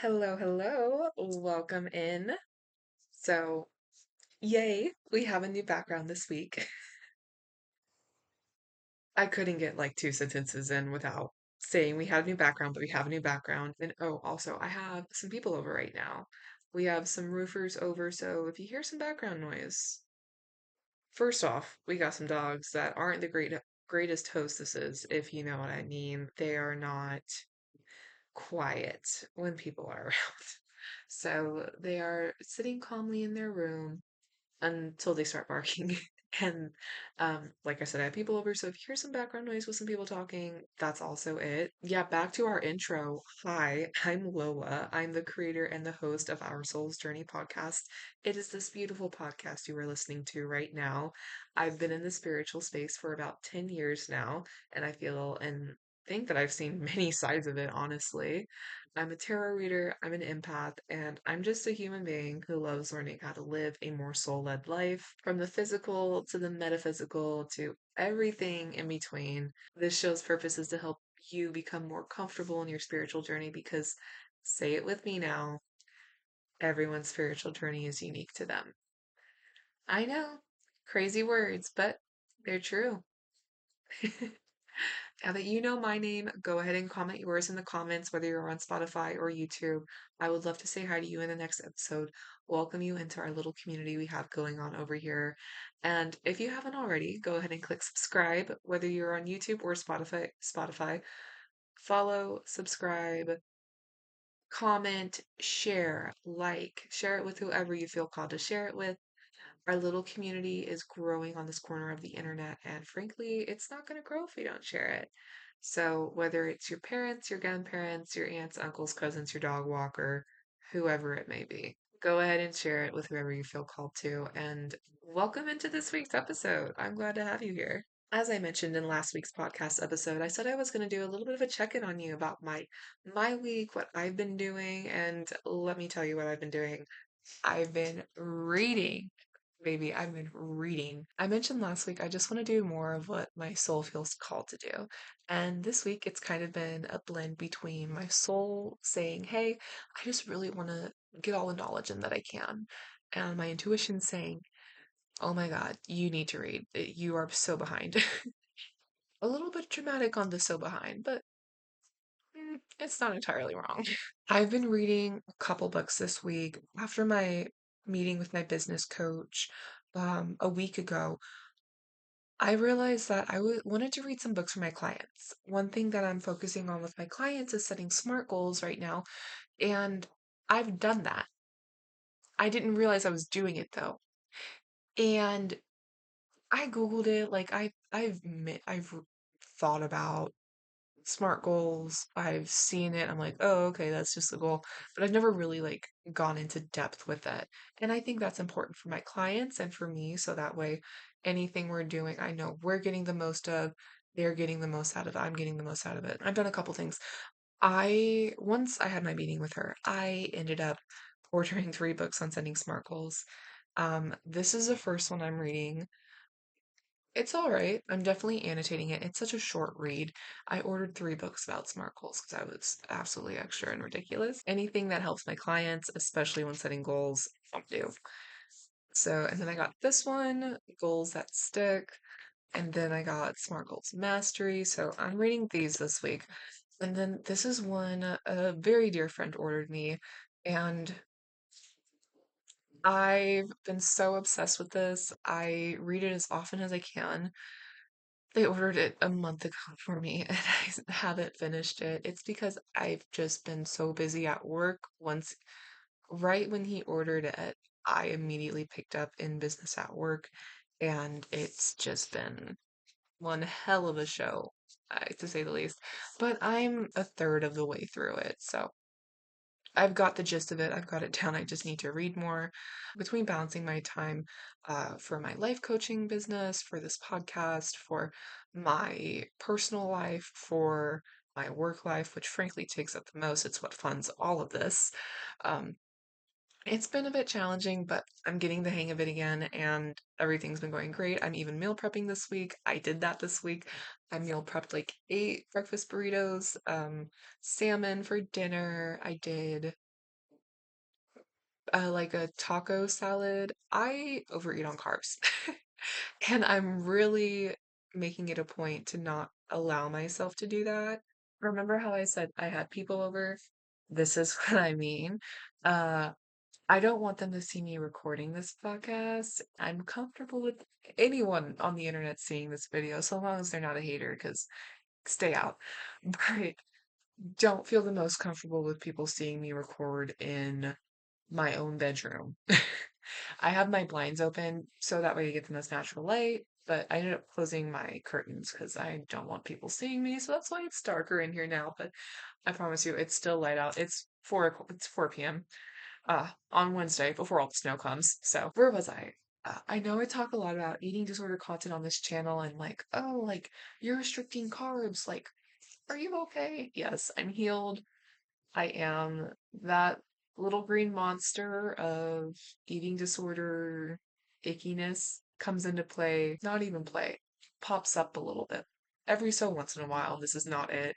Hello, hello. Welcome in. So, yay, we have a new background this week. I couldn't get like two sentences in without saying we had a new background, but we have a new background. And oh, also, I have some people over right now. We have some roofers over, so if you hear some background noise, first off, we got some dogs that aren't the greatest hostesses, if you know what I mean. They are not quiet when people are around. So they are sitting calmly in their room until they start barking. And like I said, I have people over, so if you hear some background noise with some people talking, that's also it. Yeah, back to our intro. Hi, I'm Lola. I'm the creator and the host of Our Soul's Journey podcast. It is this beautiful podcast you are listening to right now. I've been in the spiritual space for about 10 years now, and I feel and think that I've seen many sides of it, honestly. I'm a tarot reader, I'm an empath, and I'm just a human being who loves learning how to live a more soul led life, from the physical to the metaphysical to everything in between. This show's purpose is to help you become more comfortable in your spiritual journey because, say it with me now, everyone's spiritual journey is unique to them. I know, crazy words, but they're true. Now that you know my name, go ahead and comment yours in the comments, whether you're on Spotify or YouTube. I would love to say hi to you in the next episode, welcome you into our little community we have going on over here. And if you haven't already, go ahead and click subscribe, whether you're on YouTube or Spotify. Follow, subscribe, comment, share, share it with whoever you feel called to share it with. Our little community is growing on this corner of the internet, and frankly, it's not going to grow if we don't share it. So, whether it's your parents, your grandparents, your aunts, uncles, cousins, your dog walker, whoever it may be, go ahead and share it with whoever you feel called to. And welcome into this week's episode. I'm glad to have you here. As I mentioned in last week's podcast episode, I said I was going to do a little bit of a check-in on you about my week, what I've been doing, and let me tell you what I've been doing. I've been reading. Baby, I've been reading. I mentioned last week I just want to do more of what my soul feels called to do. And this week it's kind of been a blend between my soul saying, hey, I just really want to get all the knowledge in that I can. And my intuition saying, oh my God, you need to read. You are so behind. A little bit dramatic on the so behind, but it's not entirely wrong. I've been reading a couple books this week. After my meeting with my business coach a week ago, I realized that wanted to read some books for my clients. One thing that I'm focusing on with my clients is setting SMART goals right now, and I've done that. I didn't realize I was doing it though. And I Googled it, like I've thought about SMART goals. I've seen it. I'm like, oh, okay, that's just a goal. But I've never really like gone into depth with it. And I think that's important for my clients and for me. So that way, anything we're doing, I know we're getting the most of, they're getting the most out of it, I'm getting the most out of it. I've done a couple things. Once I had my meeting with her, I ended up ordering 3 books on setting SMART goals. This is the first one I'm reading. It's all right. I'm definitely annotating it. It's such a short read. I ordered 3 books about SMART goals because I was absolutely extra and ridiculous. Anything that helps my clients, especially when setting goals, I'll do. So, and then I got this one, Goals That Stick, and then I got SMART Goals Mastery. So I'm reading these this week. And then this is one a very dear friend ordered me, and I've been so obsessed with this. I read it as often as I can. They ordered it a month ago for me and I haven't finished it. It's because I've just been so busy at work. Right when he ordered it, I immediately picked up In Business at Work, and it's just been one hell of a show, to say the least. But I'm a third of the way through it, so I've got the gist of it. I've got it down. I just need to read more. Between balancing my time for my life coaching business, for this podcast, for my personal life, for my work life, which frankly takes up the most, it's what funds all of this. Um, it's been a bit challenging, but I'm getting the hang of it again, and everything's been going great. I'm even meal prepping this week. I did that this week. I meal prepped like 8 breakfast burritos, salmon for dinner. I did. like a taco salad, I overeat on carbs. And I'm really making it a point to not allow myself to do that. Remember how I said I had people over? This is what I mean. Uh, I don't want them to see me recording this podcast. I'm comfortable with anyone on the internet seeing this video, so long as they're not a hater, because stay out. But don't feel the most comfortable with people seeing me record in my own bedroom. I have my blinds open so that way you get the most natural light, but I ended up closing my curtains because I don't want people seeing me, so that's why it's darker in here now, but I promise you it's still light out. It's 4 p.m. On Wednesday before all the snow comes. So where was I? I know I talk a lot about eating disorder content on this channel and like, oh, like you're restricting carbs. Like, are you okay? Yes, I'm healed. I am. That little green monster of eating disorder ickiness comes into play, not even play, pops up a little bit. Every so once in a while, this is not it.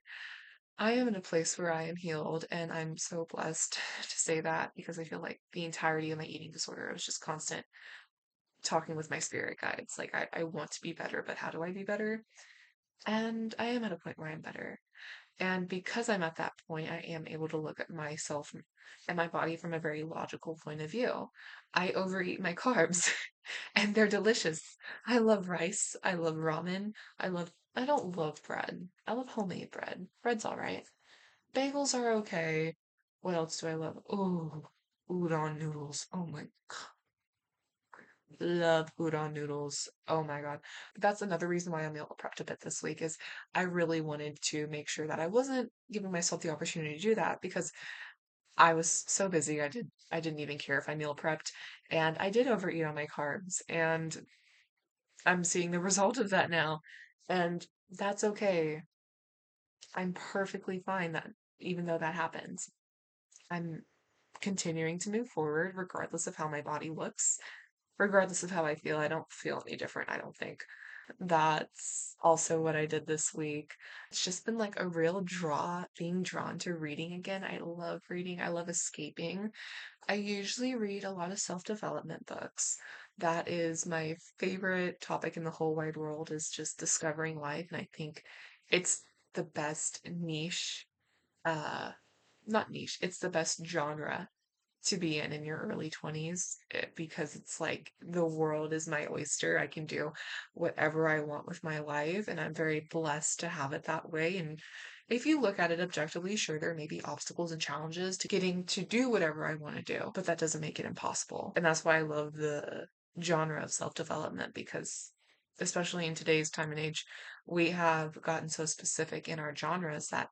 I am in a place where I am healed, and I'm so blessed to say that because I feel like the entirety of my eating disorder was just constant talking with my spirit guides. Like, I want to be better, but how do I be better? And I am at a point where I'm better. And because I'm at that point, I am able to look at myself and my body from a very logical point of view. I overeat my carbs and they're delicious. I love rice. I love ramen. I don't love bread. I love homemade bread. Bread's all right. Bagels are okay. What else do I love? Oh, udon noodles. Oh my love udon noodles. Oh my God. That's another reason why I meal prepped a bit this week is I really wanted to make sure that I wasn't giving myself the opportunity to do that because I was so busy. I didn't even care if I meal prepped and I did overeat on my carbs and I'm seeing the result of that now. And that's okay. I'm perfectly fine that even though that happens. I'm continuing to move forward regardless of how my body looks, regardless of how I feel. I don't feel any different, I don't think. That's also what I did this week. It's just been like a real being drawn to reading again. I love reading, I love escaping. I usually read a lot of self-development books. That is my favorite topic in the whole wide world is just discovering life. And I think it's the best niche, uh, not niche, it's the best genre to be in your early 20s because it's like the world is my oyster. I can do whatever I want with my life, and I'm very blessed to have it that way. And if you look at it objectively, sure, there may be obstacles and challenges to getting to do whatever I want to do, but that doesn't make it impossible. And that's why I love the genre of self development because. Especially in today's time and age, we have gotten so specific in our genres that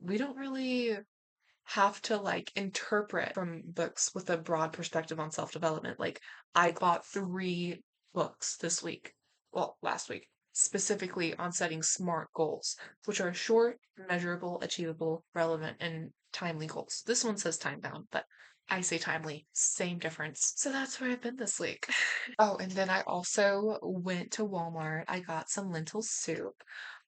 we don't really have to like interpret from books with a broad perspective on self-development. Like I bought 3 books this week, well, last week, specifically on setting SMART goals, which are short, measurable, achievable, relevant, and timely goals. This one says time bound, but I say timely, same difference. So that's where I've been this week. Oh, and then I also went to Walmart. I got some lentil soup.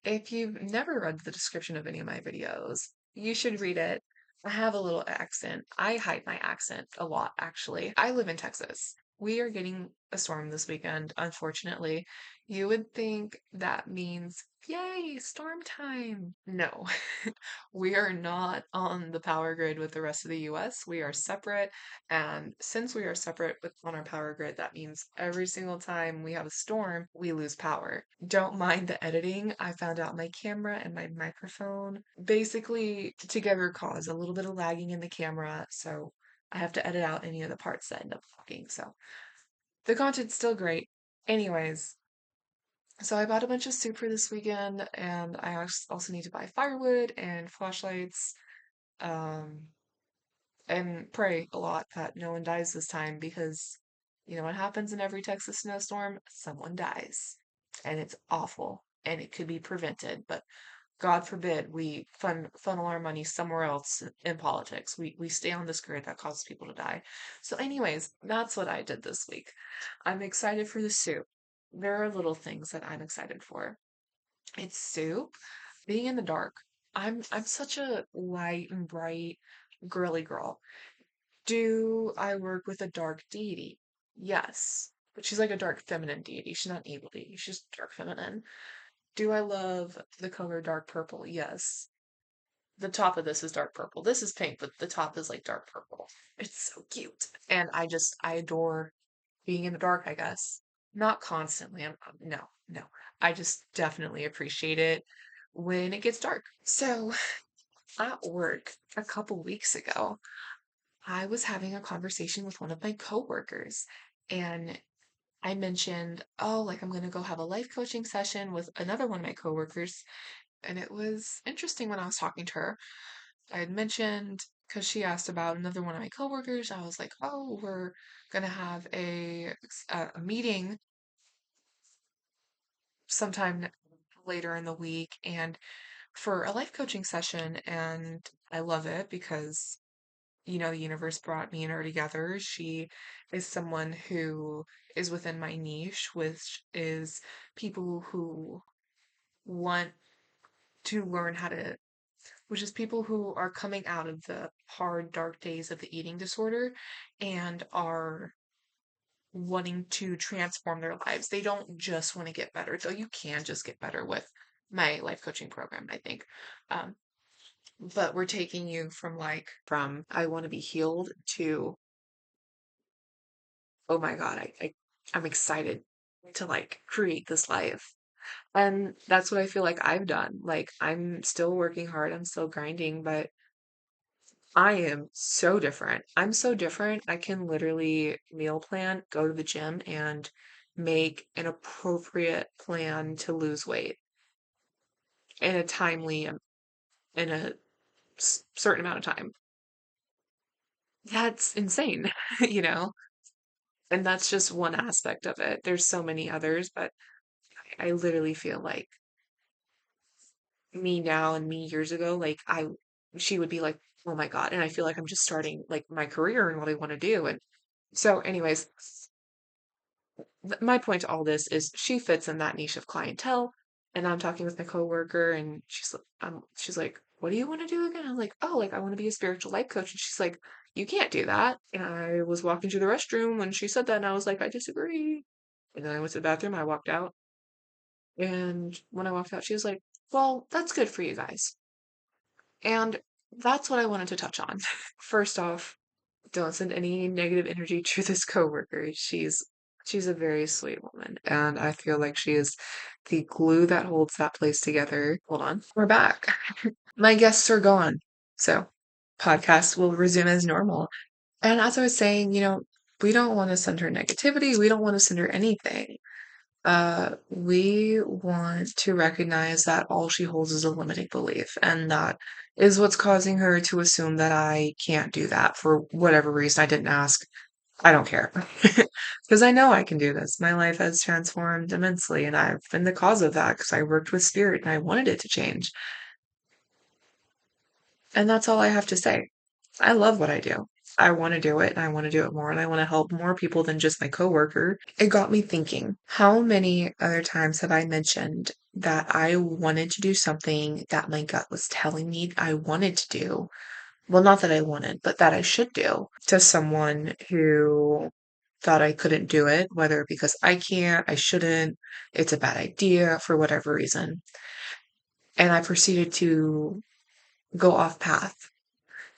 If you've never read the description of any of my videos, you should read it. I have a little accent. I hide my accent a lot, actually. I live in Texas. We are getting a storm this weekend, unfortunately. You would think that means, yay, storm time. No, we are not on the power grid with the rest of the US. We are separate. And since we are separate on our power grid, that means every single time we have a storm, we lose power. Don't mind the editing. I found out my camera and my microphone basically together cause a little bit of lagging in the camera. So I have to edit out any of the parts that end up talking. So the content's still great. Anyways, so I bought a bunch of soup for this weekend and I also need to buy firewood and flashlights. Um, and pray a lot that no one dies this time because you know what happens in every Texas snowstorm? Someone dies. And it's awful. And it could be prevented. But God forbid we funnel our money somewhere else in politics. We stay on this grid that causes people to die. So, anyways, that's what I did this week. I'm excited for the soup. There are little things that I'm excited for. It's soup, being in the dark. I'm such a light and bright girly girl. Do I work with a dark deity? Yes. But she's like a dark feminine deity. She's not an evil deity. She's dark feminine. Do I love the color dark purple? Yes. The top of this is dark purple. This is pink, but the top is like dark purple. It's so cute. And I adore being in the dark, I guess. Not constantly. No, no. I just definitely appreciate it when it gets dark. So at work a couple weeks ago, I was having a conversation with one of my coworkers, and I mentioned, oh, like I'm going to go have a life coaching session with another one of my coworkers. And it was interesting when I was talking to her. I had mentioned, because she asked about another one of my coworkers, I was like, oh, we're going to have a meeting sometime later in the week and for a life coaching session. And I love it because the universe brought me and her together. She is someone who is within my niche, which is people who want to learn how to, which is people who are coming out of the hard, dark days of the eating disorder and are wanting to transform their lives. They don't just want to get better, though you can just get better with my life coaching program, I think. Um, but we're taking you from I want to be healed to oh my God, I'm excited to create this life. And that's what I feel like I've done. Like I'm still working hard, I'm still grinding, but I am so different. I'm so different. I can literally meal plan, go to the gym, and make an appropriate plan to lose weight in a timely, in a certain amount of time. That's insane, you know? And that's just one aspect of it. There's so many others, but I literally feel like me now and me years ago, she would be like, oh my God. And I feel like I'm just starting like my career and what I want to do. And so, anyways, my point to all this is she fits in that niche of clientele. And I'm talking with my coworker, and she's like, "What do you want to do again?" I'm like, "Oh, like I want to be a spiritual life coach." And she's like, "You can't do that." And I was walking to the restroom when she said that, and I was like, "I disagree." And then I went to the bathroom. I walked out, and when I walked out, she was like, "Well, that's good for you guys." And that's what I wanted to touch on. First off, don't send any negative energy to this coworker. She's a very sweet woman, and I feel like she is the glue that holds that place together. Hold on. We're back. My guests are gone. So, podcast will resume as normal. And as I was saying, we don't want to send her negativity. We don't want to send her anything. We want to recognize that all she holds is a limiting belief, and that is what's causing her to assume that I can't do that for whatever reason. I didn't ask. I don't care. Because I know I can do this. My life has transformed immensely, and I've been the cause of that because I worked with spirit and I wanted it to change. And that's all I have to say. I love what I do. I want to do it and I want to do it more and I want to help more people than just my coworker. It got me thinking, how many other times have I mentioned that I wanted to do something that my gut was telling me I wanted to do? Well, not that I wanted, but that I should do to someone who thought I couldn't do it, whether because I can't, I shouldn't, it's a bad idea for whatever reason. And I proceeded to go off path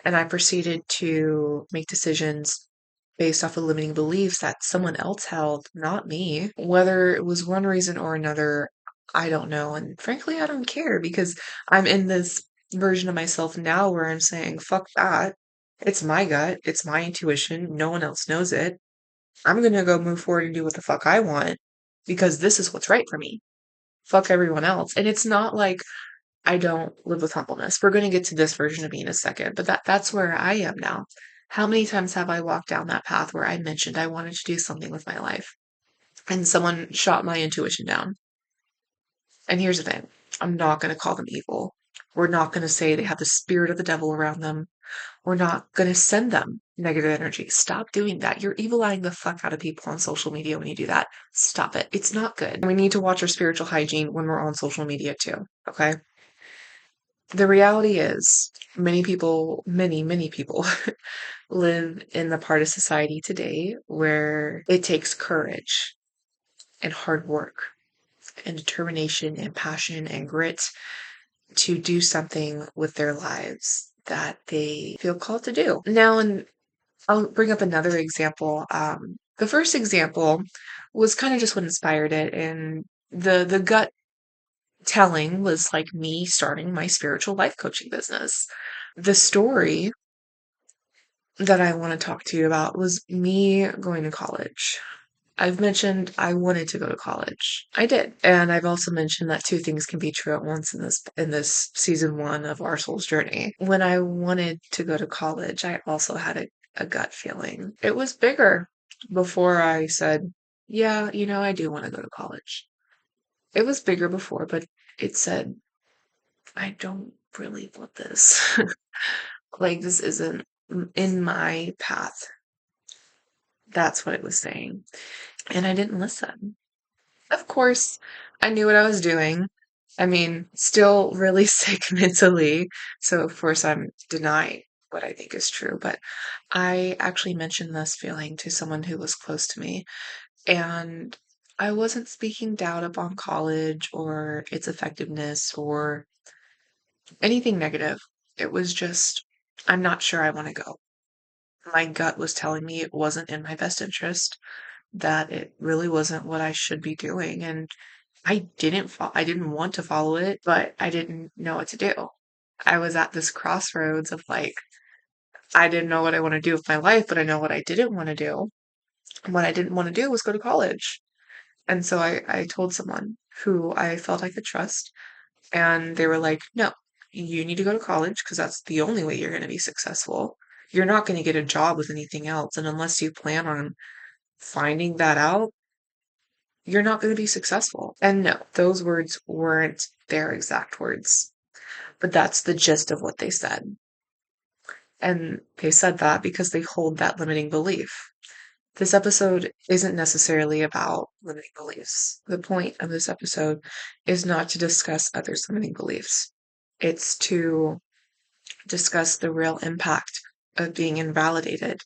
and I proceeded to make decisions based off of limiting beliefs that someone else held, not me. Whether it was one reason or another, I don't know. And frankly, I don't care because I'm in this version of myself now where I'm saying, fuck that. It's my gut. It's my intuition. No one else knows it. I'm going to go move forward and do what the fuck I want because this is what's right for me. Fuck everyone else. And it's not like I don't live with humbleness. We're going to get to this version of me in a second, but that's where I am now. How many times have I walked down that path where I mentioned I wanted to do something with my life and someone shot my intuition down? And here's the thing. I'm not going to call them evil. We're not going to say they have the spirit of the devil around them. We're not going to send them negative energy. Stop doing that. You're evil eyeing the fuck out of people on social media when you do that. Stop it. It's not good. We need to watch our spiritual hygiene when we're on social media too. Okay. The reality is, many people live in the part of society today where it takes courage and hard work and determination and passion and grit to do something with their lives that they feel called to do. Now, and I'll bring up another example. The first example was kind of just what inspired it, and the gut telling was like me starting my spiritual life coaching business. The story that I want to talk to you about was me going to college. I've mentioned I wanted to go to college. I did. And I've also mentioned that two things can be true at once in this season one of Our Soul's Journey. When I wanted to go to college, I also had a gut feeling. It was bigger before I said, yeah, I do want to go to college. It was bigger before, but it said, I don't really want this. Like, this isn't in my path. That's what it was saying. And I didn't listen. Of course, I knew what I was doing. I mean, still really sick mentally. So, of course, I'm denying what I think is true. But I actually mentioned this feeling to someone who was close to me. And I wasn't speaking doubt upon college or its effectiveness or anything negative. It was just, I'm not sure I want to go. My gut was telling me it wasn't in my best interest, that it really wasn't what I should be doing. And I didn't want to follow it, but I didn't know what to do. I was at this crossroads of like, I didn't know what I want to do with my life, but I know what I didn't want to do. And what I didn't want to do was go to college. And so I told someone who I felt I could trust, and they were like, no, you need to go to college because that's the only way you're going to be successful. You're not going to get a job with anything else. And unless you plan on finding that out, you're not going to be successful. And no, those words weren't their exact words, but that's the gist of what they said. And they said that because they hold that limiting belief. This episode isn't necessarily about limiting beliefs. The point of this episode is not to discuss others' limiting beliefs. It's to discuss the real impact of being invalidated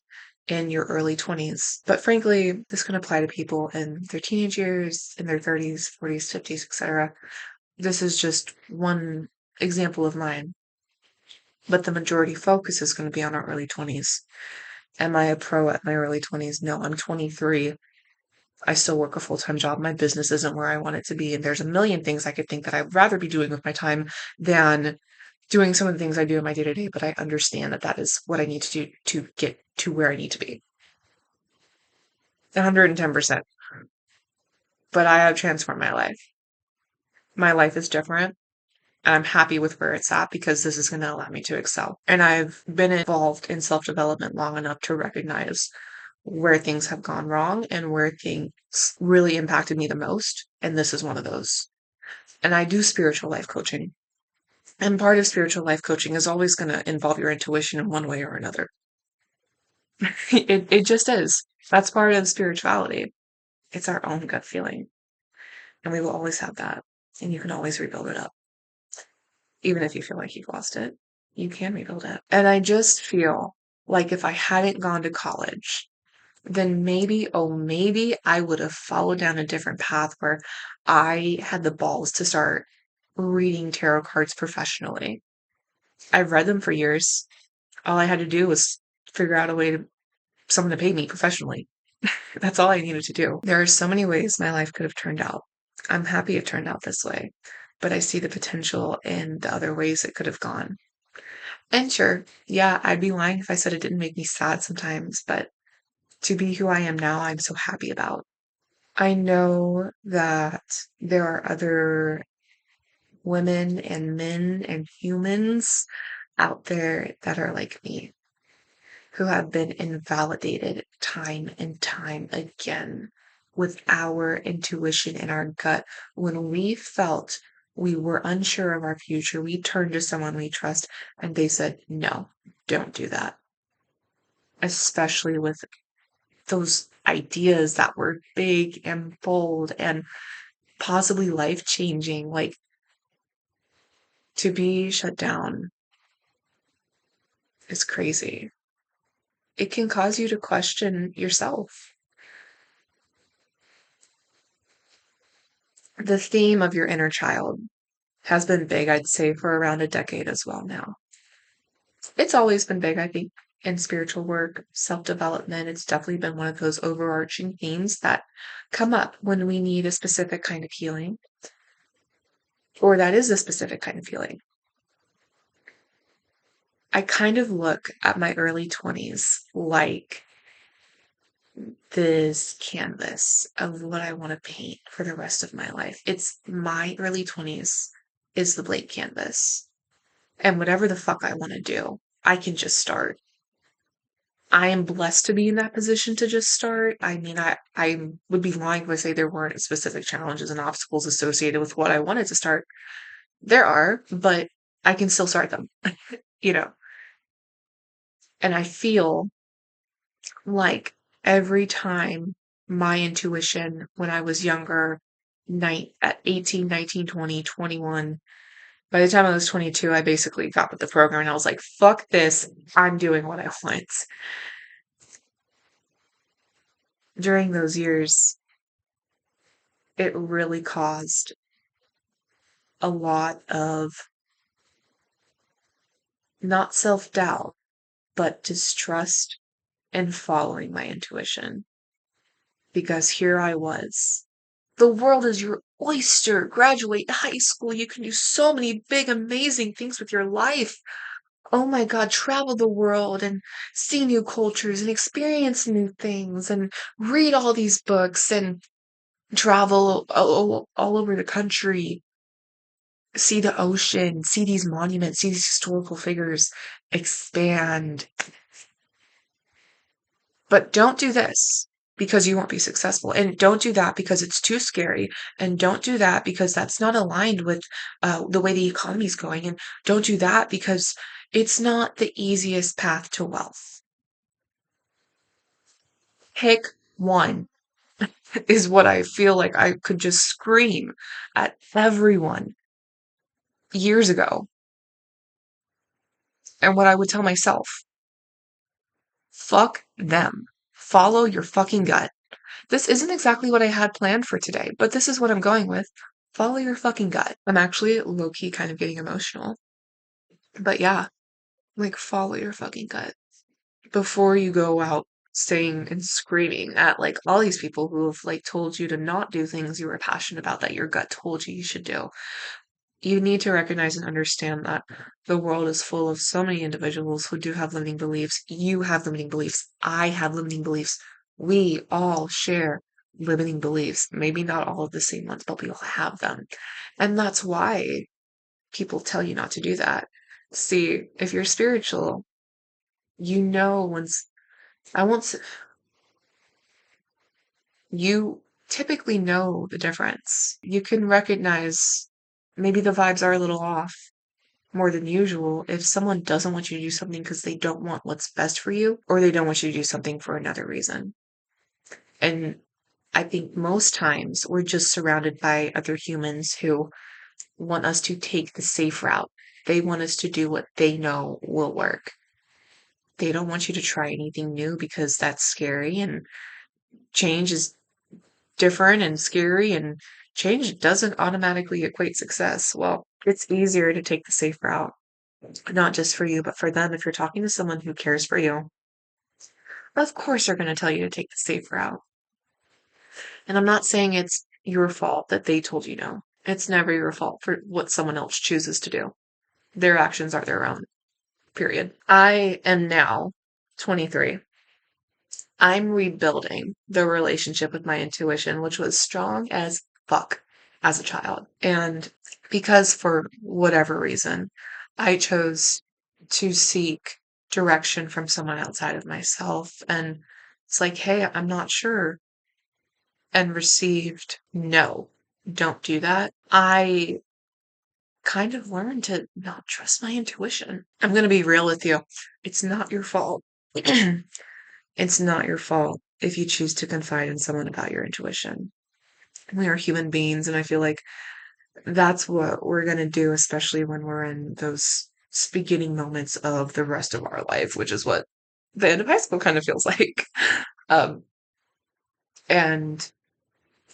in your early 20s. But frankly, this can apply to people in their teenage years, in their 30s, 40s, 50s, etc. This is just one example of mine. But the majority focus is going to be on our early 20s. Am I a pro at my early 20s? No, I'm 23. I still work a full-time job. My business isn't where I want it to be. And there's a million things I could think that I'd rather be doing with my time than doing some of the things I do in my day to day. But I understand that that is what I need to do to get to where I need to be. 110%. But I have transformed my life. My life is different. I'm happy with where it's at because this is going to allow me to excel. And I've been involved in self development long enough to recognize where things have gone wrong and where things really impacted me the most. And this is one of those. And I do spiritual life coaching. And part of spiritual life coaching is always going to involve your intuition in one way or another. It just is. That's part of spirituality. It's our own gut feeling. And we will always have that. And you can always rebuild it up. Even if you feel like you've lost it, you can rebuild it. And I just feel like if I hadn't gone to college, then maybe, oh, maybe I would have followed down a different path where I had the balls to start reading tarot cards professionally. I've read them for years. All I had to do was figure out a way to someone to pay me professionally. That's all I needed to do. There are so many ways my life could have turned out. I'm happy it turned out this way, but I see the potential in the other ways it could have gone. And sure, yeah, I'd be lying if I said it didn't make me sad sometimes, but to be who I am now, I'm so happy about. I know that there are other women and men and humans out there that are like me, who have been invalidated time and time again with our intuition and our gut. When we felt we were unsure of our future, we turned to someone we trust and they said, no, don't do that. Especially with those ideas that were big and bold and possibly life changing, like to be shut down is crazy. it can cause you to question yourself. The theme of your inner child has been big, I'd say, for around a decade as well now. It's always been big, I think, in spiritual work, self-development. It's definitely been one of those overarching themes that come up when we need a specific kind of healing, or that is a specific kind of healing. I kind of look at my early 20s like this canvas of what I want to paint for the rest of my life. It's my early 20s is the blank canvas. And whatever the fuck I want to do, I can just start. I am blessed to be in that position to just start. I mean, I would be lying if I say there weren't specific challenges and obstacles associated with what I wanted to start. There are, but I can still start them, you know. And I feel like every time my intuition when I was younger, at 18, 19, 20, 21, by the time I was 22, I basically got with the program and I was like, fuck this, I'm doing what I want. During those years, it really caused a lot of not self-doubt, but distrust in following my intuition. Because here I was. The world is your oyster. Graduate high school. You can do so many big, amazing things with your life. Oh my God, travel the world and see new cultures and experience new things and read all these books and travel all over the country, see the ocean, see these monuments, see these historical figures, expand. But don't do this because you won't be successful. And don't do that because it's too scary. And don't do that because that's not aligned with the way the economy is going. And don't do that because it's not the easiest path to wealth. Pick one is what I feel like I could just scream at everyone years ago. And what I would tell myself, fuck them. Follow your fucking gut. This isn't exactly what I had planned for today, but this is what I'm going with. Follow your fucking gut. I'm actually low key kind of getting emotional. But yeah, like follow your fucking gut before you go out saying and screaming at like all these people who have like told you to not do things you were passionate about that your gut told you should do. You need to recognize and understand that the world is full of so many individuals who do have limiting beliefs. You have limiting beliefs. I have limiting beliefs. We all share limiting beliefs. Maybe not all of the same ones, but we all have them. And that's why people tell you not to do that. See, if you're spiritual, you know I won't s you typically know the difference. You can recognize maybe the vibes are a little off more than usual if someone doesn't want you to do something because they don't want what's best for you, or they don't want you to do something for another reason. And I think most times we're just surrounded by other humans who want us to take the safe route. They want us to do what they know will work. They don't want you to try anything new because that's scary and change is different and scary and change doesn't automatically equate success. Well, it's easier to take the safe route, not just for you, but for them. If you're talking to someone who cares for you, of course they're going to tell you to take the safe route. And I'm not saying it's your fault that they told you no. It's never your fault for what someone else chooses to do. Their actions are their own, period. I am now 23. I'm rebuilding the relationship with my intuition, which was strong as fuck as a child. And because for whatever reason, I chose to seek direction from someone outside of myself. And it's like, hey, I'm not sure. And received, no, don't do that. I kind of learned to not trust my intuition. I'm going to be real with you. It's not your fault. It's not your fault if you choose to confide in someone about your intuition. We are human beings, and I feel like that's what we're going to do, especially when we're in those beginning moments of the rest of our life, which is what the end of high school kind of feels like. Um, and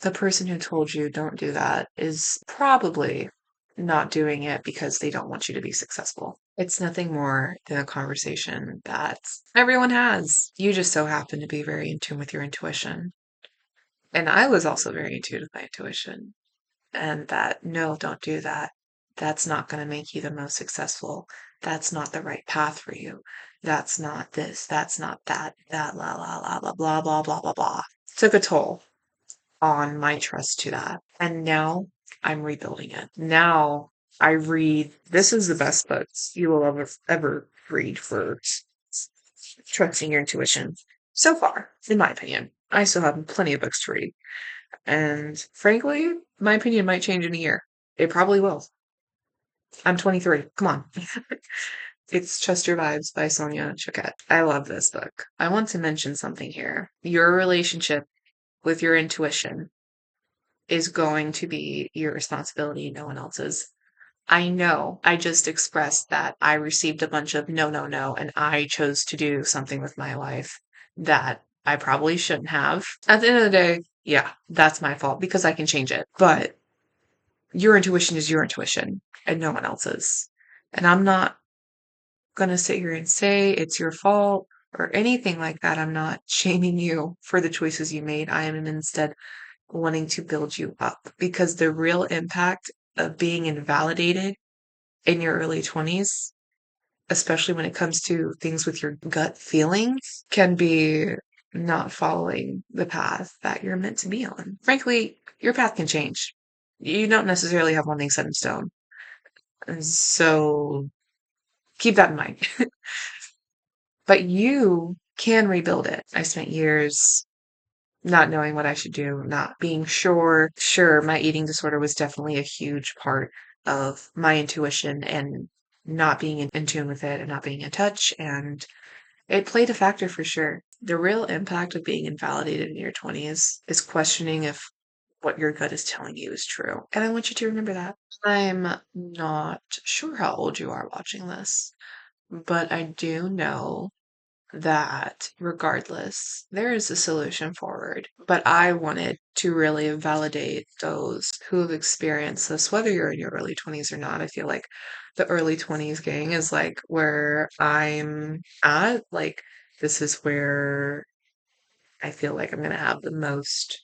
the person who told you don't do that is probably not doing it because they don't want you to be successful. It's nothing more than a conversation that everyone has. You just so happen to be very in tune with your intuition. And I was also very in tune with my intuition. And that, no, don't do that. That's not going to make you the most successful. That's not the right path for you. That's not this. That's not that. That, la, la, la, la, blah, blah, blah, blah, blah. Took a toll on my trust to that. And now I'm rebuilding it. Now I read, this is the best books you will ever read for trusting your intuition. So far, in my opinion. I still have plenty of books to read. And frankly, my opinion might change in a year. It probably will. I'm 23. Come on. It's Trust Your Vibes by Sonia Choquette. I love this book. I want to mention something here. Your relationship with your intuition is going to be your responsibility, no one else's. I know I just expressed that I received a bunch of no, no, no, and I chose to do something with my life that I probably shouldn't have. At the end of the day, yeah, that's my fault because I can change it. But your intuition is your intuition and no one else's. And I'm not going to sit here and say it's your fault or anything like that. I'm not shaming you for the choices you made. I am instead wanting to build you up because the real impact of being invalidated in your early 20's, especially when it comes to things with your gut feelings, can be not following the path that you're meant to be on. Frankly, your path can change. You don't necessarily have one thing set in stone. And so keep that in mind. But you can rebuild it. I spent years not knowing what I should do, not being sure. Sure, my eating disorder was definitely a huge part of my intuition and not being in tune with it and not being in touch. And it played a factor for sure. The real impact of being invalidated in your 20's is questioning if what your gut is telling you is true. And I want you to remember that. I'm not sure how old you are watching this, but I do know that regardless, there is a solution forward. But I wanted to really validate those who have experienced this, whether you're in your early 20's or not. I feel like the early 20's gang is like where I'm at. Like, this is where I feel like I'm going to have the most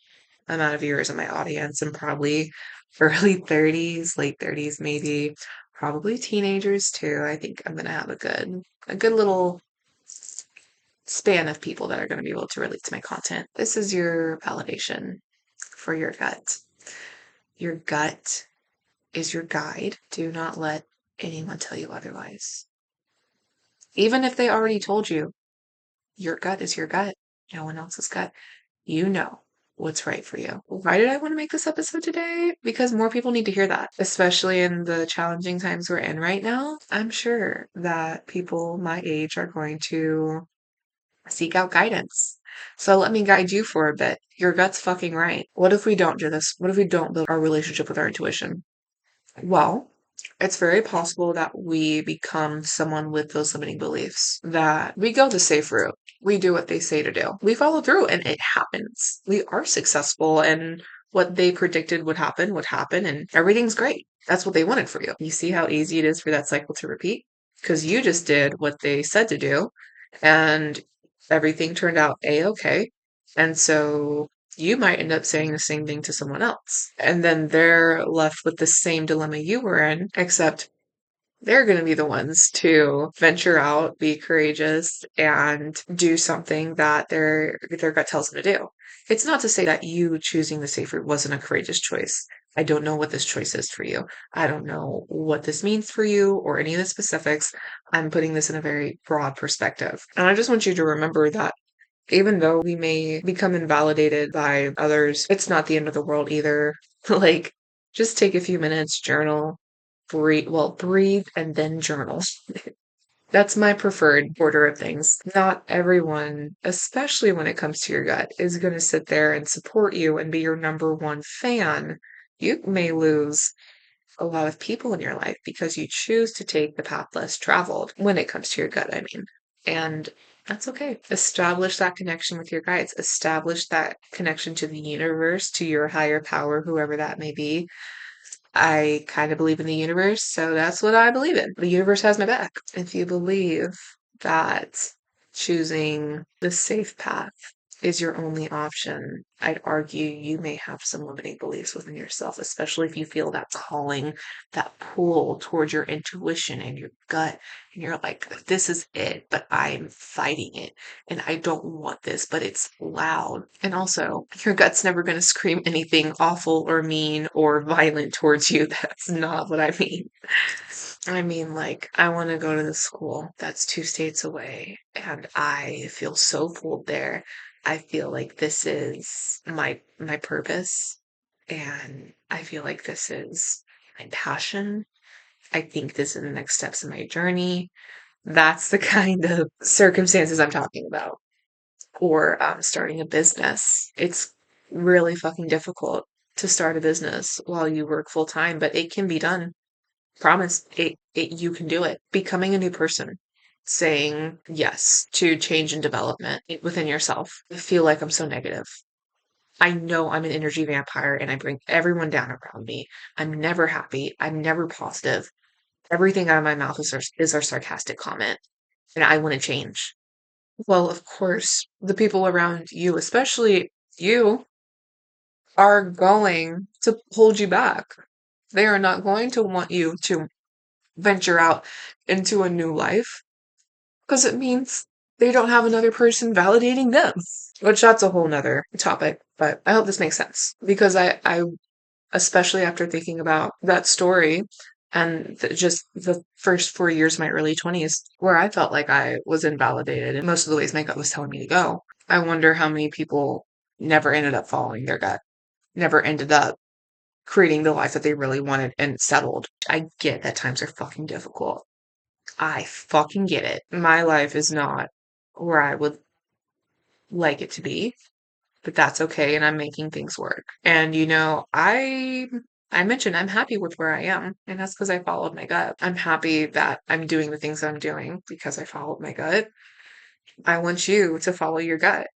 amount of viewers in my audience and probably early 30's, late 30's, maybe. Probably teenagers too. I think I'm gonna have a good little span of people that are going to be able to relate to my content. This is your validation for your gut. Your gut is your guide. Do not let anyone tell you otherwise. Even if they already told you, your gut is your gut, no one else's gut. You know what's right for you. Why did I want to make this episode today? Because more people need to hear that, especially in the challenging times we're in right now. I'm sure that people my age are going to seek out guidance. So let me guide you for a bit. Your gut's fucking right. What if we don't do this? What if we don't build our relationship with our intuition? Well, it's very possible that we become someone with those limiting beliefs, that we go the safe route. We do what they say to do. We follow through and it happens. We are successful and what they predicted would happen, and everything's great. That's what they wanted for you. You see how easy it is for that cycle to repeat? Because you just did what they said to do and everything turned out a-okay. And so you might end up saying the same thing to someone else. And then they're left with the same dilemma you were in, except they're going to be the ones to venture out, be courageous, and do something that their gut tells them to do. It's not to say that you choosing the safe route wasn't a courageous choice. I don't know what this choice is for you. I don't know what this means for you or any of the specifics. I'm putting this in a very broad perspective. And I just want you to remember that even though we may become invalidated by others, it's not the end of the world either. Like, just take a few minutes, journal, breathe and then journal. That's my preferred order of things. Not everyone, especially when it comes to your gut, is going to sit there and support you and be your number one fan. You may lose a lot of people in your life because you choose to take the path less traveled when it comes to your gut, I mean. And That's okay. Establish that connection with your guides. Establish that connection to the universe, to your higher power, whoever that may be. I kind of believe in the universe, so that's what I believe in. The universe has my back. If you believe that choosing the safe path is your only option, I'd argue you may have some limiting beliefs within yourself, especially if you feel that calling, that pull towards your intuition and your gut. And you're like, this is it, but I'm fighting it. And I don't want this, but it's loud. And also, your gut's never going to scream anything awful or mean or violent towards you. That's not what I mean. I mean, like, I want to go to the school that's 2 states away, and I feel so pulled there. I feel like this is my purpose, and I feel like this is my passion. I think this is the next steps in my journey. That's the kind of circumstances I'm talking about. Or starting a business. It's really fucking difficult to start a business while you work full time, but it can be done. Promise you can do it. Becoming a new person, saying yes to change and development within yourself. I feel like I'm so negative. I know I'm an energy vampire and I bring everyone down around me. I'm never happy. I'm never positive. Everything out of my mouth is a sarcastic comment, and I want to change. Well, of course, the people around you, especially you, are going to hold you back. They are not going to want you to venture out into a new life because it means they don't have another person validating them, which that's a whole nother topic. But I hope this makes sense because I especially after thinking about that story and just the first 4 years of my early 20s, where I felt like I was invalidated in most of the ways my gut was telling me to go. I wonder how many people never ended up following their gut, never ended up creating the life that they really wanted and settled. I get that times are fucking difficult. I fucking get it. My life is not where I would like it to be, but that's okay, and I'm making things work. And I mentioned I'm happy with where I am, and that's because I followed my gut. I'm happy that I'm doing the things I'm doing because I followed my gut. I want you to follow your gut.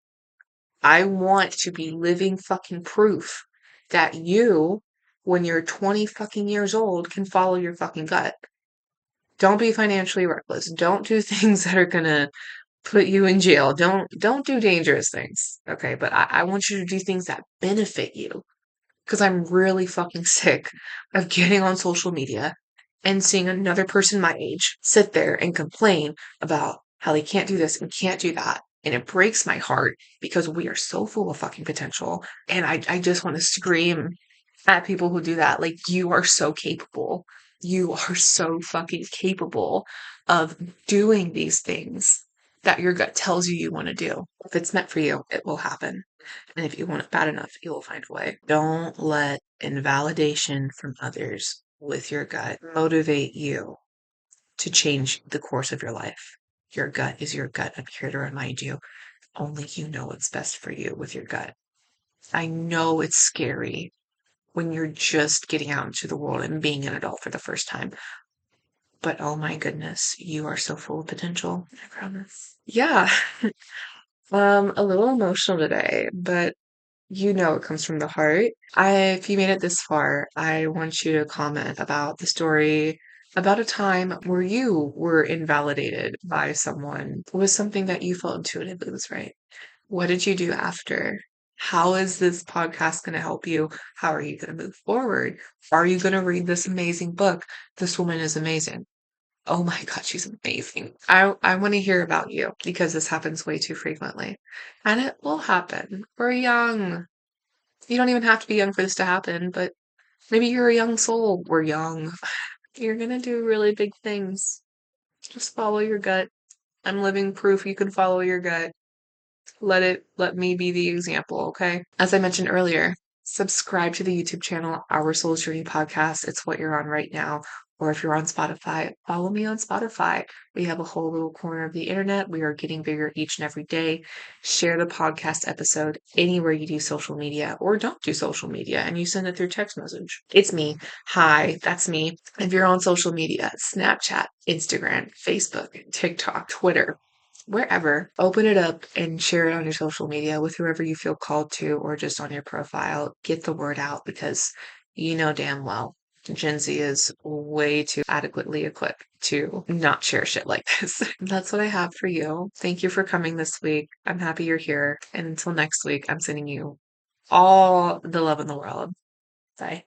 I want to be living fucking proof that you, when you're 20 fucking years old, can follow your fucking gut. Don't be financially reckless. Don't do things that are gonna put you in jail. Don't do dangerous things. Okay, but I want you to do things that benefit you. Because I'm really fucking sick of getting on social media and seeing another person my age sit there and complain about how they can't do this and can't do that. And it breaks my heart because we are so full of fucking potential. And I just want to scream at people who do that. Like, you are so capable. You are so fucking capable of doing these things that your gut tells you want to do. If it's meant for you, it will happen. And if you want it bad enough, you will find a way. Don't let invalidation from others with your gut motivate you to change the course of your life. Your gut is your gut. I'm here to remind you, only you know what's best for you with your gut. I know it's scary when you're just getting out into the world and being an adult for the first time. But oh my goodness, you are so full of potential. I promise. Yeah. A little emotional today, but it comes from the heart. If you made it this far, I want you to comment about the story about a time where you were invalidated by someone. Was something that you felt intuitively was right? What did you do after? How is this podcast going to help you? How are you going to move forward? Are you going to read this amazing book? This woman is amazing. Oh my God, she's amazing. I want to hear about you because this happens way too frequently. And it will happen. We're young. You don't even have to be young for this to happen, but maybe you're a young soul. We're young. You're gonna do really big things. Just follow your gut. I'm living proof you can follow your gut. Let me be the example, okay? As I mentioned earlier, subscribe to the YouTube channel, Our Soul's Journey Podcast. It's what you're on right now. Or if you're on Spotify, follow me on Spotify. We have a whole little corner of the internet. We are getting bigger each and every day. Share the podcast episode anywhere you do social media or don't do social media and you send it through text message. It's me. Hi, that's me. If you're on social media, Snapchat, Instagram, Facebook, TikTok, Twitter, wherever. Open it up and share it on your social media with whoever you feel called to, or just on your profile. Get the word out because you know damn well Gen Z is way too adequately equipped to not share shit like this. That's what I have for you. Thank you for coming this week. I'm happy you're here. And until next week, I'm sending you all the love in the world. Bye.